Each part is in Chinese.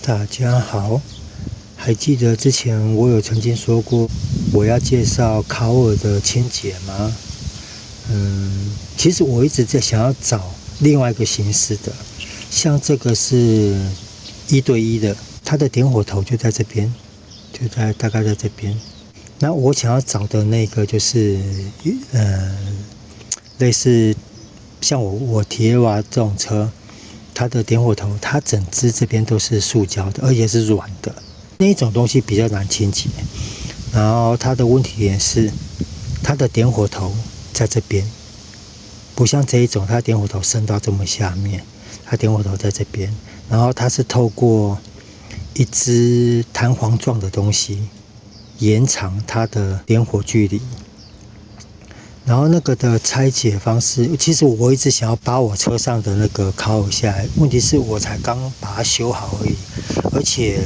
大家好，还记得之前我有曾经说过我要介绍烤耳的清洁吗？其实我一直在想要找另外一个形式的，像这个是1对1的，它的点火头就在这边，就在大概在这边。那我想要找的那个就是类似像我提瓦这种车，它的点火头，它整只这边都是塑胶的，而且是软的，那一种东西比较难清洁。然后它的问题点是，它的点火头在这边，不像这一种，它点火头伸到这么下面，它点火头在这边，然后它是透过一支弹簧状的东西延长它的点火距离。然后那个的拆解方式，其实我一直想要把我车上的那个烤耳下来，问题是我才刚把它修好而已，而且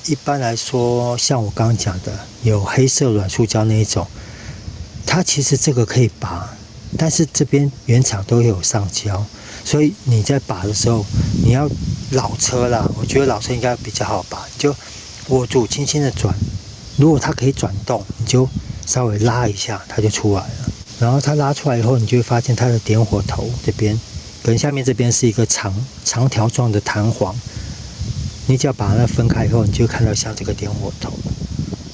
一般来说，像我刚刚讲的，有黑色软塑胶那一种，它其实这个可以拔，但是这边原厂都有上胶，所以你在拔的时候，你要老车啦，我觉得老车应该比较好拔，你就握住，轻轻的转，如果它可以转动，你就稍微拉一下，它就出来了。然后它拉出来以后，你就会发现它的点火头这边跟下面这边是一个长条状的弹簧。你只要把它分开以后，你就看到像这个点火头。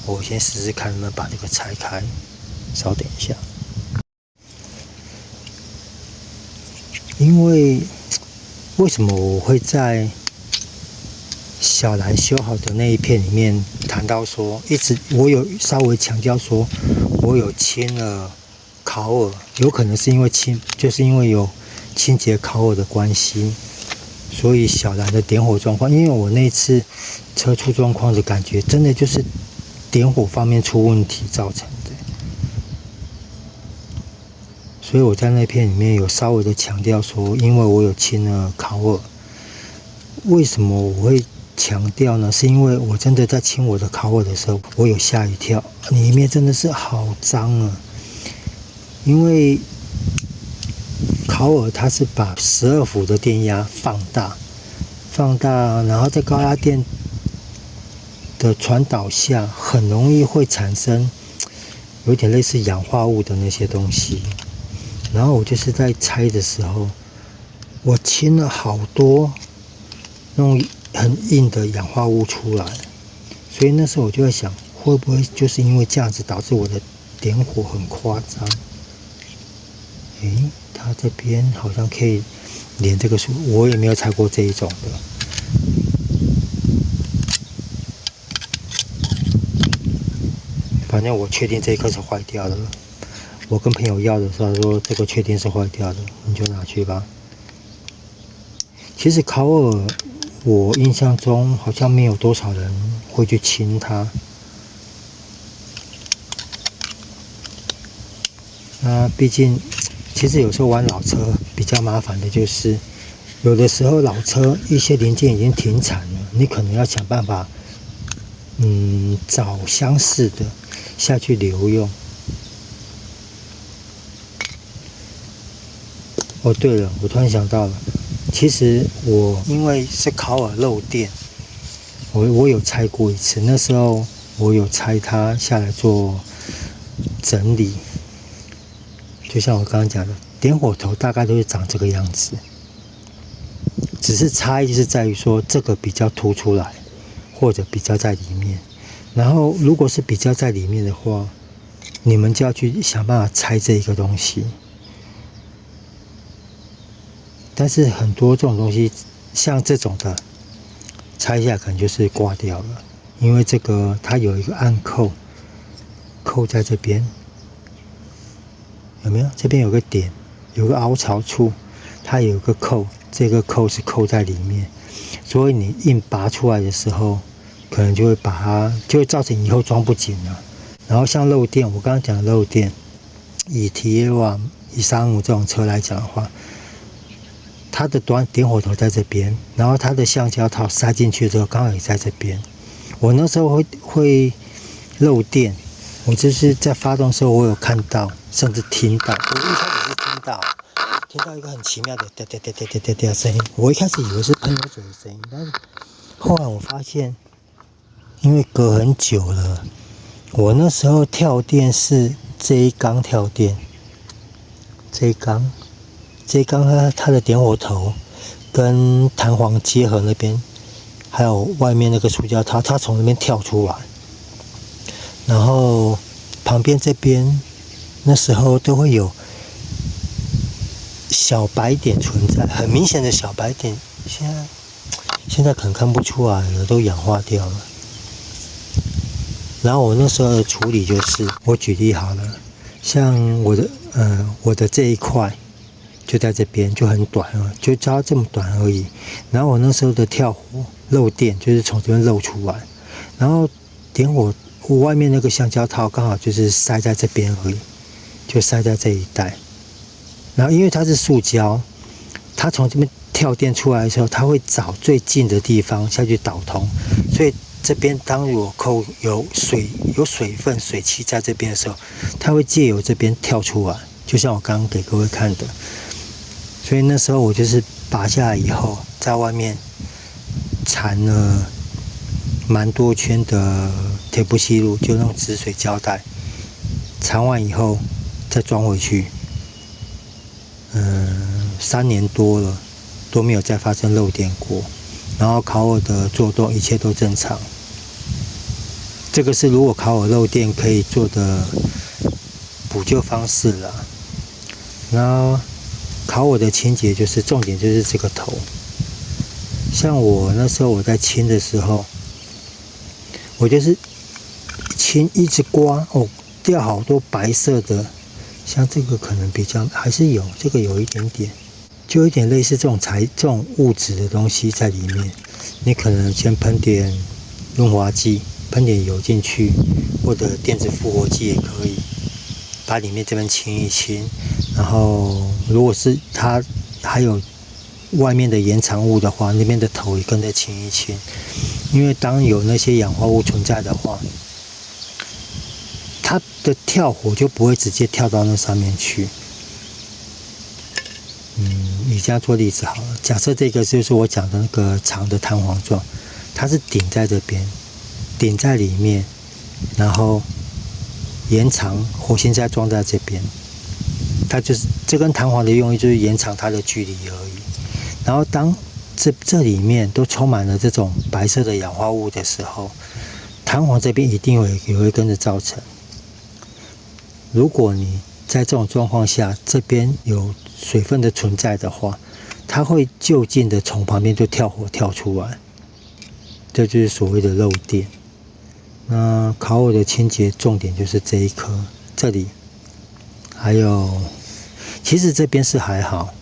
我先试试看能不能把这个拆开，稍等一下。因为什么我会在小兰修好的那一片里面谈到说，我有稍微强调说，我有清了烤耳，有可能是因为就是因为有清洁烤耳的关系，所以小兰的点火状况，因为我那次车出状况的感觉，真的就是点火方面出问题造成的，所以我在那片里面有稍微的强调说，因为我有清了烤耳。为什么我会强调呢？是因为我真的在清我的烤耳的时候，我有吓一跳，里面真的是好脏啊！因为烤耳它是把12伏的电压放大，然后在高压电的传导下，很容易会产生有点类似氧化物的那些东西。然后我就是在拆的时候，我清了好多那种很硬的氧化物出来，所以那时候我就在想，会不会就是因为这样子导致我的点火很夸张？它这边好像可以连这个数，我也没有拆过这一种的。反正我确定这一颗是坏掉的了。我跟朋友要的时候，他说这个确定是坏掉的，你就拿去吧。其实烤耳，我印象中好像没有多少人会去清它。那毕竟，其实有时候玩老车比较麻烦的就是，有的时候老车一些零件已经停产了，你可能要想办法，找相似的下去留用。哦，对了，我突然想到了，其实我因为是烤耳漏电，我有拆过一次，那时候我有拆它下来做整理。就像我刚刚讲的，点火头大概都是长这个样子，只是差异是在于说这个比较凸出来，或者比较在里面。然后如果是比较在里面的话，你们就要去想办法拆这一个东西。但是很多这种东西，像这种的拆一下可能就是挂掉了，因为这个它有一个按扣在这边。有没有？这边有个点，有个凹槽处，它有个扣，这个扣是扣在里面，所以你硬拔出来的时候，可能就会造成以后装不紧了。然后像漏电，我刚刚讲的漏电，以T1、135这种车来讲的话，它的点火头在这边，然后它的橡胶套塞进去之后，刚好也在这边。我那时候会漏电。我就是在发动的时候，我有看到，甚至听到。我一开始是听到一个很奇妙的哒哒哒哒哒哒哒声音。我一开始以为是喷油嘴的声音，但是后来我发现，因为隔很久了，我那时候跳电是这一缸跳电，这一缸它的点火头跟弹簧结合那边，还有外面那个塑胶套，它从那边跳出来，然后旁边这边那时候都会有小白点存在，很明显的小白点，现在可能看不出来了，都氧化掉了。然后我那时候的处理就是，我举例好了，像我的这一块就在这边，就很短了，就加这么短而已。然后我那时候的跳火漏电就是从这边漏出来，然后点火，我外面那个橡胶套刚好就是塞在这边而已，就塞在这一带。然后因为它是塑胶，它从这边跳电出来的时候，它会找最近的地方下去导通，所以这边当我扣有水分水汽在这边的时候，它会借由这边跳出来，就像我刚刚给各位看的。所以那时候我就是拔下来以后，在外面缠了蛮多圈的铁不吸入，就用止水胶带缠完以后再装回去。3年多了都没有再发生漏电过，然后烤耳的作动一切都正常。这个是如果烤耳漏电可以做的补救方式啦。然后烤耳的清洁就是重点就是这个头，像我那时候我在清的时候，我就是清一直刮掉好多白色的。像这个可能比较还是有，这个有一点点，就有点类似这种物质的东西在里面。你可能先喷点润滑剂，喷点油进去，或者电子复活剂也可以，把里面这边清一清。然后如果是它还有外面的延长物的话，那边的头也跟着清一清。因为当有那些氧化物存在的话，它的跳火就不会直接跳到那上面去。以这样做例子好了。假设这个就是我讲的那个长的弹簧状，它是顶在这边，顶在里面，然后延长火星塞装在这边。它就是这根弹簧的用意就是延长它的距离而已。然后当这里面都充满了这种白色的氧化物的时候，弹簧这边一定也会跟着造成。如果你在这种状况下，这边有水分的存在的话，它会就近的从旁边就跳火跳出来，这就是所谓的漏电。那烤耳的清洁重点就是这一颗，这里还有，其实这边是还好，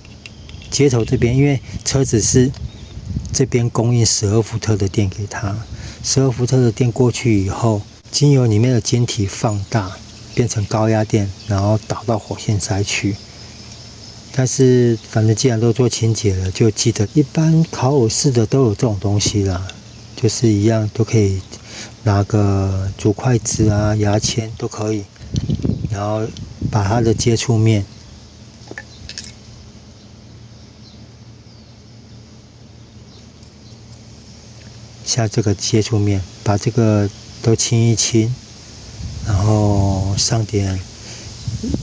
接头这边因为车子是这边供应12伏特的电给它，12伏特的电过去以后，经由里面的晶体放大，变成高压电，然后导到火线塞去。但是反正既然都做清洁了，就记得一般烤耳式的都有这种东西啦，就是一样都可以拿个竹筷子啊、牙签都可以，然后把它的接触面像这个接触面，把这个都清一清，然后上点。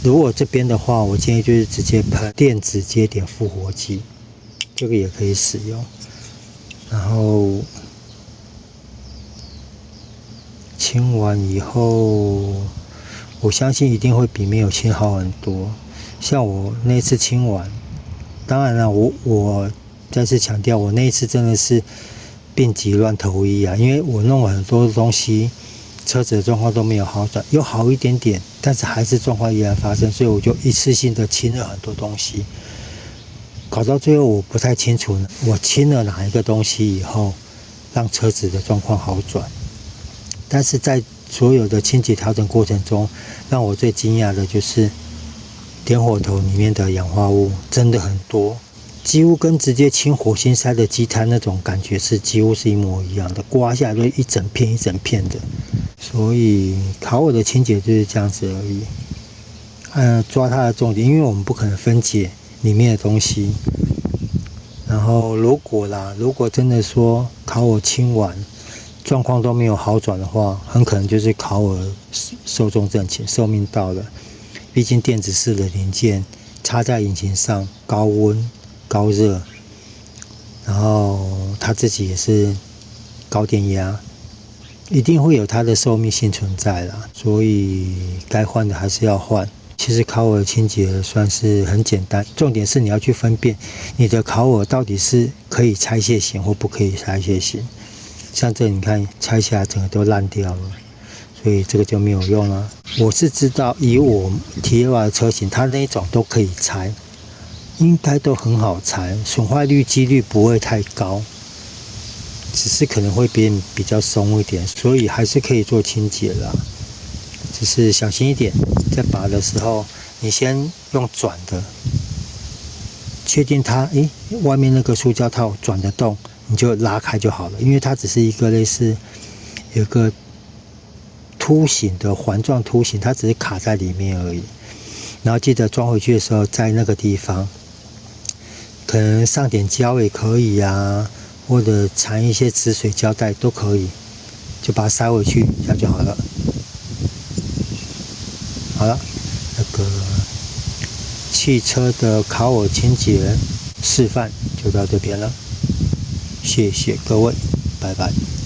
如果这边的话，我建议就是直接喷电子接点复活剂，这个也可以使用。然后清完以后，我相信一定会比没有清好很多。像我那次清完，当然了，我再次强调，我那一次真的是病急乱投医啊，因为我弄了很多东西。车子的状况都没有好转，有好一点点，但是还是状况依然发生，所以我就一次性的清了很多东西，搞到最后我不太清楚我清了哪一个东西以后，让车子的状况好转。但是在所有的清洁调整过程中，让我最惊讶的就是点火头里面的氧化物真的很多，几乎跟直接清火星塞的积碳那种感觉是几乎是一模一样的，刮下来都一整片一整片的。所以烤耳的清洁就是这样子而已。抓它的重点，因为我们不可能分解里面的东西。然后如果真的说烤耳清完，状况都没有好转的话，很可能就是烤耳寿终正寝，寿命到了。毕竟电子式的零件插在引擎上，高温高热，然后它自己也是高电压，一定会有它的寿命性存在啦。所以该换的还是要换。其实烤耳清洁算是很简单，重点是你要去分辨你的烤耳到底是可以拆卸型或不可以拆卸型。像这你看拆下来整个都烂掉了，所以这个就没有用了。我是知道以我提瓦的车型，它那种都可以拆，应该都很好拆，损坏几率不会太高，只是可能会变比较松一点，所以还是可以做清洁啦。只是小心一点，在拔的时候，你先用转的，确定它外面那个塑胶套转得动，你就拉开就好了，因为它只是一个类似有个凸形的环状凸形，它只是卡在里面而已。然后记得装回去的时候，在那个地方可能上点胶也可以啊，或者缠一些止水胶带都可以，就把它塞回去，这样就好了。好了，那个汽车的烤耳清洁示范就到这边了，谢谢各位，拜拜。